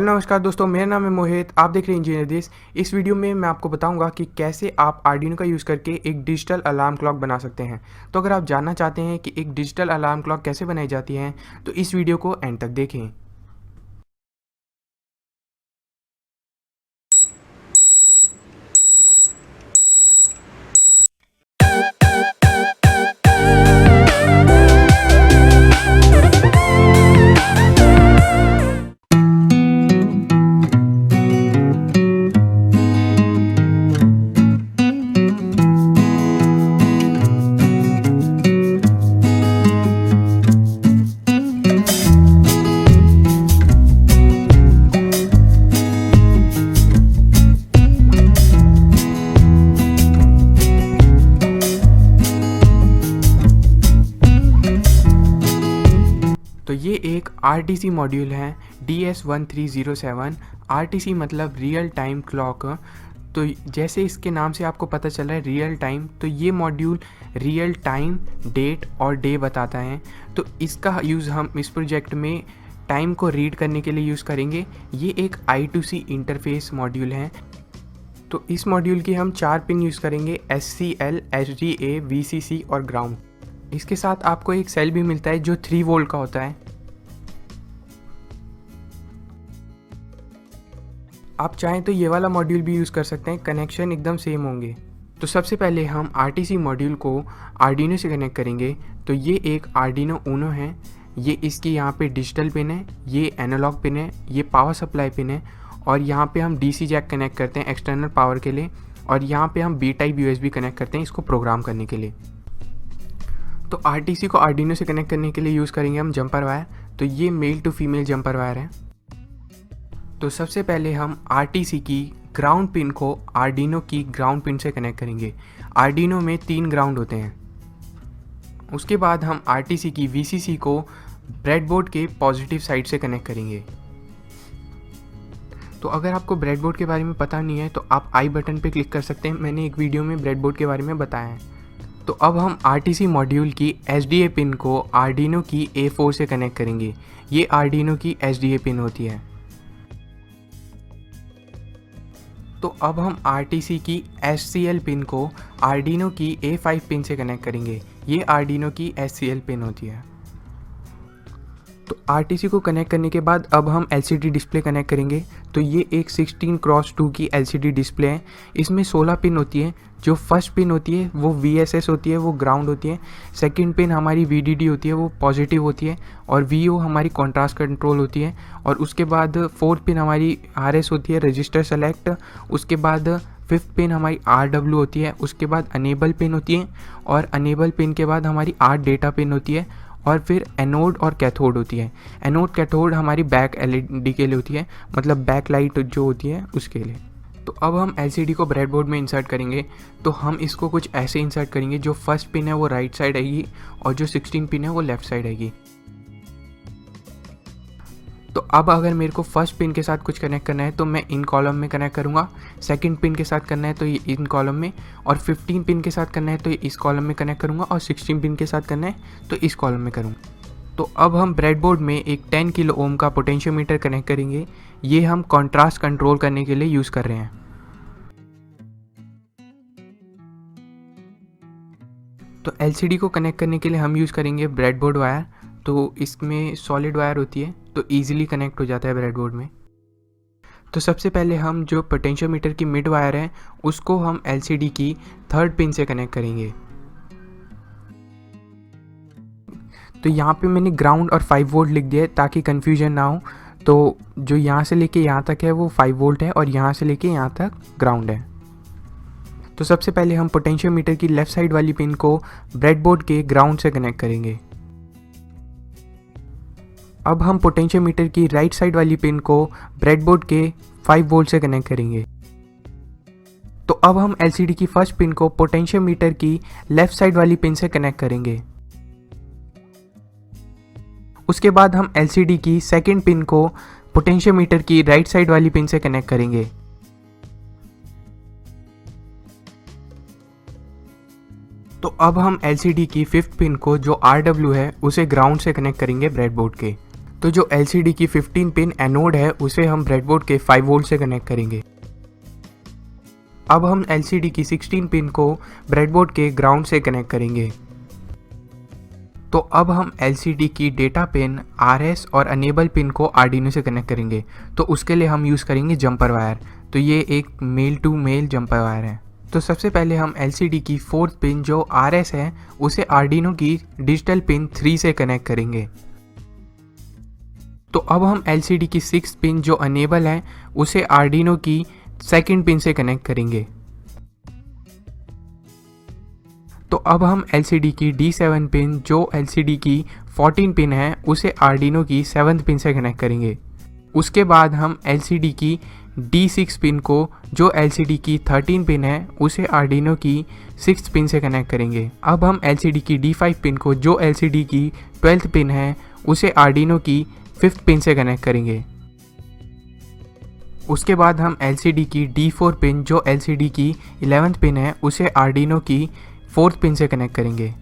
Hello नमस्कार दोस्तों, मेरा नाम है मोहित। आप देख रहे हैं इंजीनियर देश। इस वीडियो में मैं आपको बताऊंगा कि कैसे आप आर्डिनो का यूज़ करके एक डिजिटल अलार्म क्लॉक बना सकते हैं। तो अगर आप जानना चाहते हैं कि एक डिजिटल अलार्म क्लॉक कैसे बनाई जाती है तो इस वीडियो को एंड तक देखें। तो ये एक RTC मॉड्यूल है DS1307। RTC मतलब रियल टाइम क्लॉक। तो जैसे इसके नाम से आपको पता चल रहा है रियल टाइम, तो ये मॉड्यूल रियल टाइम, डेट और डे बताता है। तो इसका यूज़ हम इस प्रोजेक्ट में टाइम को रीड करने के लिए यूज़ करेंगे। ये एक I2C इंटरफेस मॉड्यूल है। तो इस मॉड्यूल की हम 4 पिन यूज़ करेंगे, SCL, SDA, VCC और ग्राउंड। इसके साथ आपको एक सेल भी मिलता है जो 3 वोल्ट का होता है। आप चाहें तो ये वाला मॉड्यूल भी यूज़ कर सकते हैं, कनेक्शन एकदम सेम होंगे। तो सबसे पहले हम RTC मॉड्यूल को आर्डिनो से कनेक्ट करेंगे। तो ये एक आर्डिनो ऊनो है। ये इसकी यहाँ पे डिजिटल पिन है, ये एनालॉग पिन है, ये पावर सप्लाई पिन है और यहाँ पे हम DC जैक कनेक्ट करते हैं एक्सटर्नल पावर के लिए और यहाँ पे हम B टाइप USB कनेक्ट करते हैं इसको प्रोग्राम करने के लिए। तो RTC को आर्डिनो से कनेक्ट करने के लिए यूज़ करेंगे हम जंपर वायर। तो ये male to female jumper wire है। तो सबसे पहले हम RTC की ग्राउंड पिन को आर्डिनो की ग्राउंड पिन से कनेक्ट करेंगे। आर्डिनो में 3 ग्राउंड होते हैं। उसके बाद हम RTC की VCC को ब्रेडबोर्ड के पॉजिटिव साइड से कनेक्ट करेंगे। तो अगर आपको ब्रेडबोर्ड के बारे में पता नहीं है तो आप आई बटन पे क्लिक कर सकते हैं, मैंने एक वीडियो में ब्रेडबोर्ड के बारे में बताया है। तो अब हम RTC मॉड्यूल की SDA पिन को आर्डिनो की A4 से कनेक्ट करेंगे। ये आर्डिनो की SDA पिन होती है। तो अब हम RTC की SCL पिन को आर्डिनो की A5 पिन से कनेक्ट करेंगे। ये आर्डिनो की SCL पिन होती है। तो RTC को कनेक्ट करने के बाद अब हम LCD डिस्प्ले कनेक्ट करेंगे। तो ये एक 16x2 की LCD डिस्प्ले है। इसमें 16 पिन होती है। जो फर्स्ट पिन होती है वो VSS होती है, वो ग्राउंड होती है। सेकंड पिन हमारी VDD होती है, वो पॉजिटिव होती है और VO हमारी कॉन्ट्रास्ट कंट्रोल होती है। और उसके बाद फोर्थ पिन हमारी RS होती है, रजिस्टर सेलेक्ट। उसके बाद फिफ्थ पिन हमारी RW होती है। उसके बाद अनेबल पिन होती है और अनेबल पिन के बाद हमारी R डेटा पिन होती है और फिर एनोड और कैथोड होती है। एनोड कैथोड हमारी बैक LED के लिए होती है, मतलब बैक लाइट जो होती है उसके लिए। तो अब हम LCD को ब्रेडबोर्ड में इंसर्ट करेंगे। तो हम इसको कुछ ऐसे इंसर्ट करेंगे, जो फर्स्ट पिन है वो राइट साइड आएगी और जो 16 पिन है वो लेफ्ट साइड आएगी। तो अब अगर मेरे को फर्स्ट पिन के साथ कुछ कनेक्ट करना है तो मैं इन कॉलम में कनेक्ट करूँगा। सेकंड पिन के साथ करना है तो ये इन कॉलम में, और 15 पिन के साथ करना है तो ये इस कॉलम में कनेक्ट करूँगा, और 16 पिन के साथ करना है तो इस कॉलम में करूँगा। तो अब हम ब्रेडबोर्ड में एक 10 किलो ओम का पोटेंशियोमीटर कनेक्ट करेंगे। ये हम कॉन्ट्रास्ट कंट्रोल करने के लिए यूज़ कर रहे हैं। तो LCD को कनेक्ट करने के लिए हम यूज़ करेंगे ब्रेडबोर्ड वायर। तो इसमें सॉलिड वायर होती है तो ईजिली कनेक्ट हो जाता है ब्रेडबोर्ड में। तो सबसे पहले हम जो पोटेंशियोमीटर की मिड वायर है उसको हम LCD की थर्ड पिन से कनेक्ट करेंगे। तो यहाँ पे मैंने ग्राउंड और 5 वोल्ट लिख दिया है ताकि कन्फ्यूजन ना हो। तो जो यहाँ से लेके यहाँ तक है वो 5 वोल्ट है और यहाँ से लेके यहाँ तक ग्राउंड है। तो सबसे पहले हम पोटेंशियोमीटर की लेफ़्ट साइड वाली पिन को ब्रेडबोर्ड के ग्राउंड से कनेक्ट करेंगे। अब हम पोटेंशियोमीटर की राइट साइड वाली पिन को ब्रेडबोर्ड के 5 वोल्ट से कनेक्ट करेंगे। तो अब हम LCD की फर्स्ट पिन को पोटेंशियोमीटर की लेफ़्ट साइड वाली पिन से कनेक्ट करेंगे। उसके बाद हम LCD की सेकंड पिन को पोटेंशियोमीटर की राइट साइड वाली पिन से कनेक्ट करेंगे। तो अब हम LCD की फिफ्थ पिन को जो RW है उसे ग्राउंड से कनेक्ट करेंगे ब्रेडबोर्ड के। तो जो LCD की 15 पिन एनोड है उसे हम ब्रेडबोर्ड के 5 वोल्ट से कनेक्ट करेंगे। अब हम LCD की 16 पिन को ब्रेडबोर्ड के ग्राउंड से कनेक्ट करेंगे। तो अब हम LCD की डेटा पिन RS और अनेबल पिन को आर्डिनो से कनेक्ट करेंगे। तो उसके लिए हम यूज़ करेंगे जंपर वायर। तो ये एक male to male jumper wire है। तो सबसे पहले हम LCD की 4th पिन जो RS है उसे आर्डिनो की डिजिटल पिन 3 से कनेक्ट करेंगे। तो अब हम LCD की 6th पिन जो अनेबल है उसे आर्डिनो की 2nd पिन से कनेक्ट करेंगे। तो अब हम LCD की D7 पिन जो LCD की 14 पिन है उसे आर्डिनो की 7th पिन से कनेक्ट करेंगे। उसके बाद हम LCD की D6 पिन को जो LCD की 13 पिन है उसे आर्डिनो की 6th पिन से कनेक्ट करेंगे। अब हम LCD की D5 पिन को जो LCD की 12th पिन है उसे आर्डिनो की 5th पिन से कनेक्ट करेंगे। उसके बाद हम LCD की D4 पिन जो LCD की 11th पिन है उसे आर्डिनो की 4th पिन से कनेक्ट करेंगे।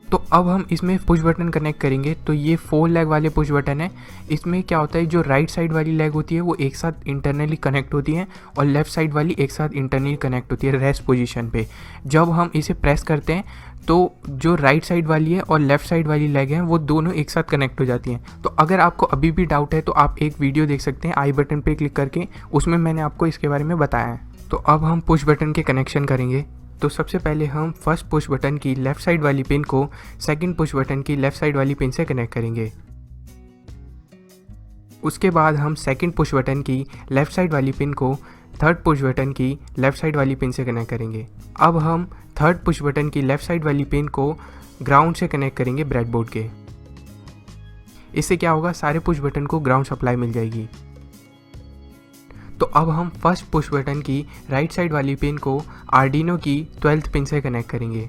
तो अब हम इसमें पुश बटन कनेक्ट करेंगे। तो ये 4 लेग वाले पुश बटन है। इसमें क्या होता है, जो राइट साइड वाली लेग होती है वो एक साथ इंटरनली कनेक्ट होती है और लेफ्ट साइड वाली एक साथ इंटरनली कनेक्ट होती है रेस्ट पोजीशन पे। जब हम इसे प्रेस करते हैं तो जो राइट साइड वाली है और लेफ्ट साइड वाली लेग है वो दोनों एक साथ कनेक्ट हो जाती हैं। तो अगर आपको अभी भी डाउट है तो आप एक वीडियो देख सकते हैं आई बटन पे क्लिक करके, उसमें मैंने आपको इसके बारे में बताया है। तो अब हम पुश बटन के कनेक्शन करेंगे। तो सबसे पहले हम फर्स्ट पुश बटन की लेफ़्ट साइड वाली पिन को सेकंड पुश बटन की लेफ़्ट साइड वाली पिन से कनेक्ट करेंगे। उसके बाद हम सेकंड पुश बटन की लेफ़्ट साइड वाली पिन को थर्ड पुश बटन की लेफ़्ट साइड वाली पिन से कनेक्ट करेंगे। अब हम थर्ड पुश बटन की लेफ़्ट साइड वाली पिन को ग्राउंड से कनेक्ट करेंगे ब्रेडबोर्ड के। इससे क्या होगा, सारे पुश बटन को ग्राउंड सप्लाई मिल जाएगी। तो अब हम फर्स्ट पुश बटन की राइट साइड वाली पिन को आर्डिनो की 12th पिन से कनेक्ट करेंगे।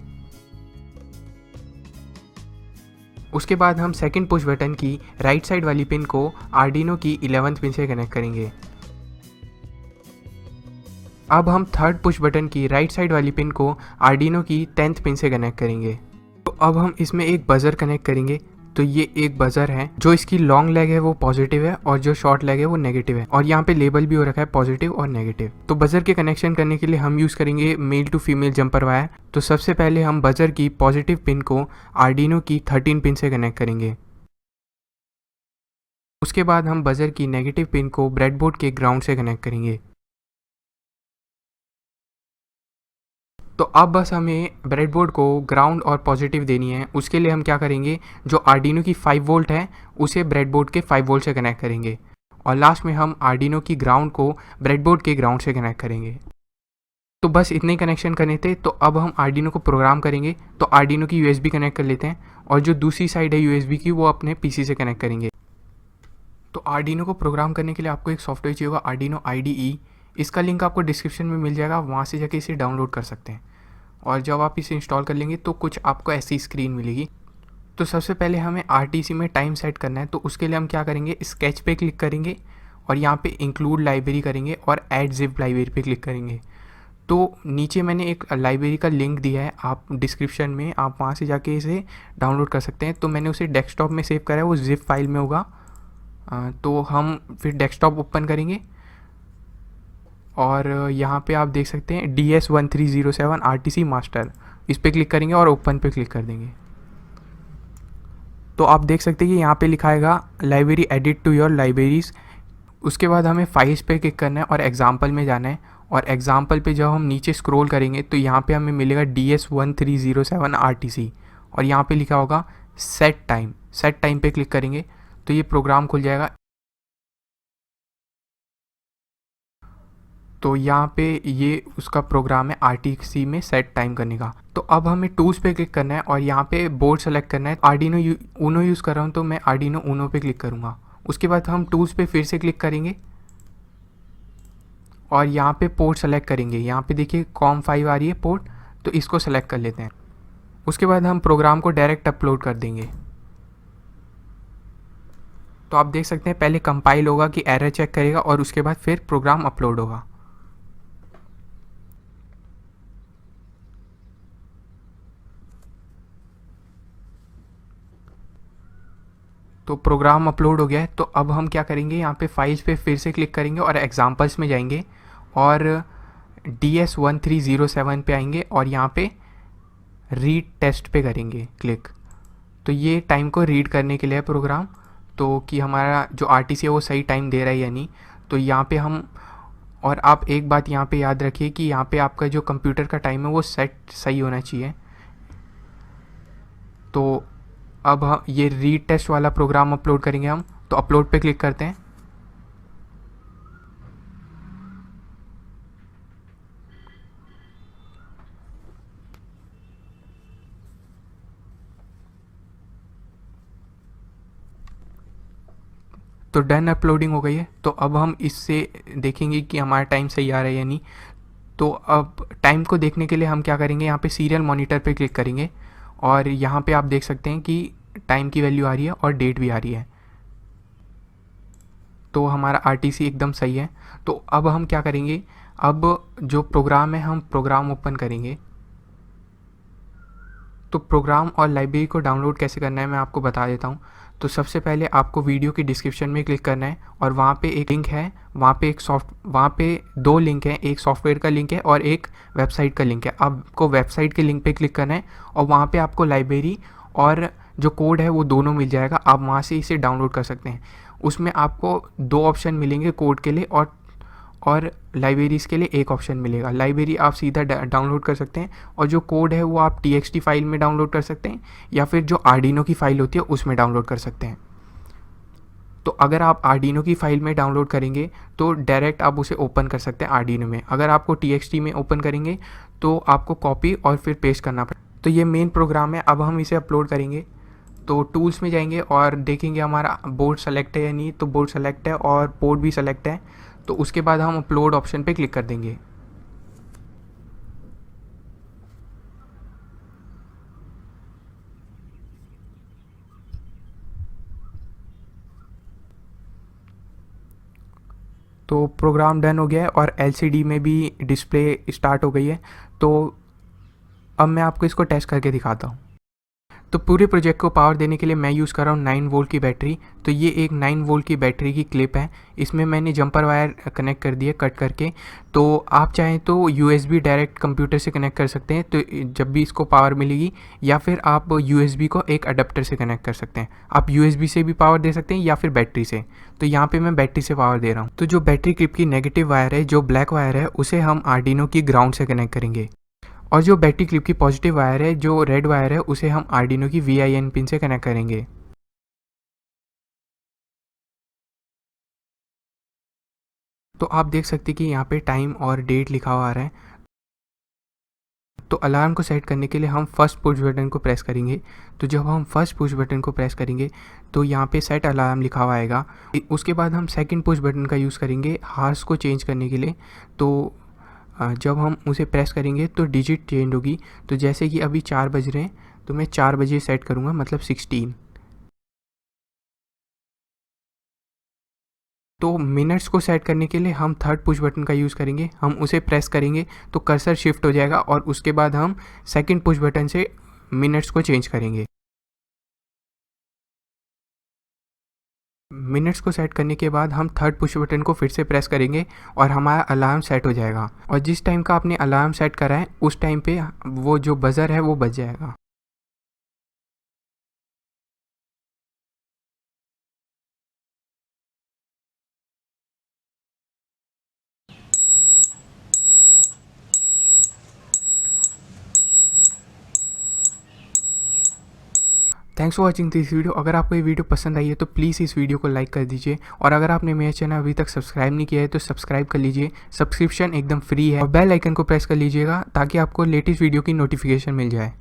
उसके बाद हम सेकंड पुश बटन की राइट साइड वाली पिन को आर्डिनो की 11th पिन से कनेक्ट करेंगे। अब हम थर्ड पुश बटन की राइट साइड वाली पिन को आर्डिनो की 10th पिन से कनेक्ट करेंगे। तो अब हम इसमें एक बजर कनेक्ट करेंगे। तो ये एक बजर है, जो इसकी लॉन्ग लेग है वो पॉजिटिव है और जो शॉर्ट लेग है वो नेगेटिव है, और यहाँ पे लेबल भी हो रखा है पॉजिटिव और नेगेटिव। तो बजर के कनेक्शन करने के लिए हम यूज़ करेंगे male to female jumper wire. तो सबसे पहले हम बजर की पॉजिटिव पिन को आर्डिनो की 13 पिन से कनेक्ट करेंगे। उसके बाद हम बजर की नेगेटिव पिन को ब्रेडबोर्ड के ग्राउंड से कनेक्ट करेंगे। तो अब बस हमें ब्रेडबोर्ड को ग्राउंड और पॉजिटिव देनी है। उसके लिए हम क्या करेंगे, जो आर्डिनो की 5 वोल्ट है उसे ब्रेडबोर्ड के 5 वोल्ट से कनेक्ट करेंगे, और लास्ट में हम आर्डिनो की ग्राउंड को ब्रेडबोर्ड के ग्राउंड से कनेक्ट करेंगे। तो बस इतने कनेक्शन करने थे। तो अब हम आर्डिनो को प्रोग्राम करेंगे। तो आर्डिनो की USB कनेक्ट कर लेते हैं, और जो दूसरी साइड है USB की वो अपने PC से कनेक्ट करेंगे। तो आर्डिनो को प्रोग्राम करने के लिए आपको एक सॉफ्टवेयर चाहिए होगा, आर्डिनो IDE। इसका लिंक आपको डिस्क्रिप्शन में मिल जाएगा, वहाँ से जाके इसे डाउनलोड कर सकते हैं। और जब आप इसे इंस्टॉल कर लेंगे तो कुछ आपको ऐसी स्क्रीन मिलेगी। तो सबसे पहले हमें RTC में टाइम सेट करना है। तो उसके लिए हम क्या करेंगे, स्केच पे क्लिक करेंगे और यहाँ पे इंक्लूड लाइब्रेरी करेंगे और ऐड जिप लाइब्रेरी पे क्लिक करेंगे। तो नीचे मैंने एक लाइब्रेरी का लिंक दिया है, आप डिस्क्रिप्शन में, आप वहाँ से जाके इसे डाउनलोड कर सकते हैं। तो मैंने उसे डेस्कटॉप में सेव करा है, वो जिप फाइल में होगा। तो हम फिर डेस्कटॉप ओपन करेंगे और यहाँ पे आप देख सकते हैं DS1307 RTC मास्टर, इस पर क्लिक करेंगे और ओपन पे क्लिक कर देंगे। तो आप देख सकते हैं कि यहाँ पे लिखा आएगा library edit to your libraries. उसके बाद हमें फाइल्स पे क्लिक करना है और एग्जाम्पल में जाना है, और एग्जाम्पल पे जब हम नीचे स्क्रॉल करेंगे तो यहाँ पे हमें मिलेगा DS1307 RTC, और यहाँ पे लिखा होगा सेट टाइम पे क्लिक करेंगे तो ये प्रोग्राम खुल जाएगा। तो यहाँ पे ये उसका प्रोग्राम है RTC में सेट टाइम करने का। तो अब हमें टूल्स पे क्लिक करना है और यहाँ पे बोर्ड सेलेक्ट करना है। आर्डिनो ऊनो यूज़ कर रहा हूँ तो मैं आर्डिनो ऊनो पे क्लिक करूँगा। उसके बाद हम टूल्स पे फिर से क्लिक करेंगे और यहाँ पे पोर्ट सेलेक्ट करेंगे। यहाँ पे देखिए COM5 आ रही है पोर्ट, तो इसको सेलेक्ट कर लेते हैं। उसके बाद हम प्रोग्राम को डायरेक्ट अपलोड कर देंगे। तो आप देख सकते हैं पहले कंपाइल होगा कि एरर चेक करेगा और उसके बाद फिर प्रोग्राम अपलोड होगा। तो प्रोग्राम अपलोड हो गया है। तो अब हम क्या करेंगे, यहाँ पे फाइल्स पे फिर से क्लिक करेंगे और एग्जाम्पल्स में जाएंगे और DS1307 पे आएंगे और यहाँ पे रीड टेस्ट पे करेंगे क्लिक। तो ये टाइम को रीड करने के लिए है प्रोग्राम, तो कि हमारा जो RTC है वो सही टाइम दे रहा है या नहीं। तो यहाँ पे हम, और आप एक बात यहाँ पे याद रखिए कि यहाँ पे आपका जो कंप्यूटर का टाइम है वो सेट सही होना चाहिए। तो अब हम ये रीड टेस्ट वाला प्रोग्राम अपलोड करेंगे हम, तो अपलोड पे क्लिक करते हैं। तो डन अपलोडिंग हो गई है। तो अब हम इससे देखेंगे कि हमारा टाइम सही आ रहा है या नहीं। तो अब टाइम को देखने के लिए हम क्या करेंगे, यहाँ पे सीरियल मॉनिटर पे क्लिक करेंगे और यहाँ पे आप देख सकते हैं कि टाइम की वैल्यू आ रही है और डेट भी आ रही है। तो हमारा RTC एकदम सही है। तो अब हम क्या करेंगे, अब जो प्रोग्राम है हम प्रोग्राम ओपन करेंगे। तो प्रोग्राम और लाइब्रेरी को डाउनलोड कैसे करना है मैं आपको बता देता हूँ। तो सबसे पहले आपको वीडियो की डिस्क्रिप्शन में क्लिक करना है और वहाँ पे एक लिंक है, वहाँ पे 2 लिंक हैं, एक सॉफ्टवेयर का लिंक है और एक वेबसाइट का लिंक है। आपको वेबसाइट के लिंक पे क्लिक करना है और वहाँ पे आपको लाइब्रेरी और जो कोड है वो दोनों मिल जाएगा। आप वहाँ से इसे डाउनलोड कर सकते हैं। उसमें आपको 2 ऑप्शन मिलेंगे, कोड के लिए और लाइब्रेरीज़ के लिए एक ऑप्शन मिलेगा। लाइब्रेरी आप सीधा डाउनलोड कर सकते हैं और जो कोड है वो आप TXT फाइल में डाउनलोड कर सकते हैं या फिर जो आर्डिनो की फ़ाइल होती है उसमें डाउनलोड कर सकते हैं। तो अगर आप आर्डिनो की फ़ाइल में डाउनलोड करेंगे तो डायरेक्ट आप उसे ओपन कर सकते हैं आर्डिनो में। अगर आपको TXT में ओपन करेंगे तो आपको कॉपी और फिर पेस्ट करना पड़ेगा। तो ये मेन प्रोग्राम है। अब हम इसे अपलोड करेंगे। तो टूल्स में जाएंगे और देखेंगे हमारा बोर्ड सेलेक्ट है या नहीं। तो बोर्ड सेलेक्ट है और पोर्ट भी सेलेक्ट है। तो उसके बाद हम अपलोड ऑप्शन पे क्लिक कर देंगे। तो प्रोग्राम डन हो गया है और LCD में भी डिस्प्ले स्टार्ट हो गई है। तो अब मैं आपको इसको टेस्ट करके दिखाता हूँ। तो पूरे प्रोजेक्ट को पावर देने के लिए मैं यूज़ कर रहा हूँ 9 वोल्ट की बैटरी। तो ये एक 9 वोल्ट की बैटरी की क्लिप है। इसमें मैंने जंपर वायर कनेक्ट कर दिए कट करके। तो आप चाहें तो USB डायरेक्ट कंप्यूटर से कनेक्ट कर सकते हैं, तो जब भी इसको पावर मिलेगी, या फिर आप USB को एक अडेप्टर से कनेक्ट कर सकते हैं। आप USB से भी पावर दे सकते हैं या फिर बैटरी से। तो यहाँ पर मैं बैटरी से पावर दे रहा हूँ। तो जो बैटरी क्लिप की नेगेटिव वायर है, जो ब्लैक वायर है, उसे हम आर्डिनो की ग्राउंड से कनेक्ट करेंगे और जो बैटरी क्लिप की पॉजिटिव वायर है, जो रेड वायर है, उसे हम आर्डिनो की VIN पिन से कनेक्ट करेंगे। तो आप देख सकते हैं कि यहाँ पे टाइम और डेट लिखा हुआ आ रहा है। तो अलार्म को सेट करने के लिए हम फर्स्ट पुश बटन को प्रेस करेंगे। तो जब हम फर्स्ट पुश बटन को प्रेस करेंगे तो यहाँ पे सेट अलार्म लिखा हुआ आएगा। उसके बाद हम सेकंड पुश बटन का यूज़ करेंगे हार्स को चेंज करने के लिए। तो जब हम उसे प्रेस करेंगे तो डिजिट चेंज होगी। तो जैसे कि अभी 4 बज रहे हैं तो मैं 4 बजे सेट करूँगा, मतलब 16। तो मिनट्स को सेट करने के लिए हम थर्ड पुश बटन का यूज़ करेंगे। हम उसे प्रेस करेंगे तो कर्सर शिफ्ट हो जाएगा और उसके बाद हम सेकंड पुश बटन से मिनट्स को चेंज करेंगे। मिनट्स को सेट करने के बाद हम थर्ड पुश बटन को फिर से प्रेस करेंगे और हमारा अलार्म सेट हो जाएगा। और जिस टाइम का आपने अलार्म सेट करा है उस टाइम पे वो जो बज़र है वो बज जाएगा। Thanks for watching this video. अगर आपको ये वीडियो पसंद आई है तो प्लीज़ इस वीडियो को लाइक कर दीजिए और अगर आपने मेरा चैनल अभी तक सब्सक्राइब नहीं किया है तो सब्सक्राइब कर लीजिए। सब्सक्रिप्शन एकदम फ्री है और बेल आइकन को प्रेस कर लीजिएगा ताकि आपको लेटेस्ट वीडियो की नोटिफिकेशन मिल जाए।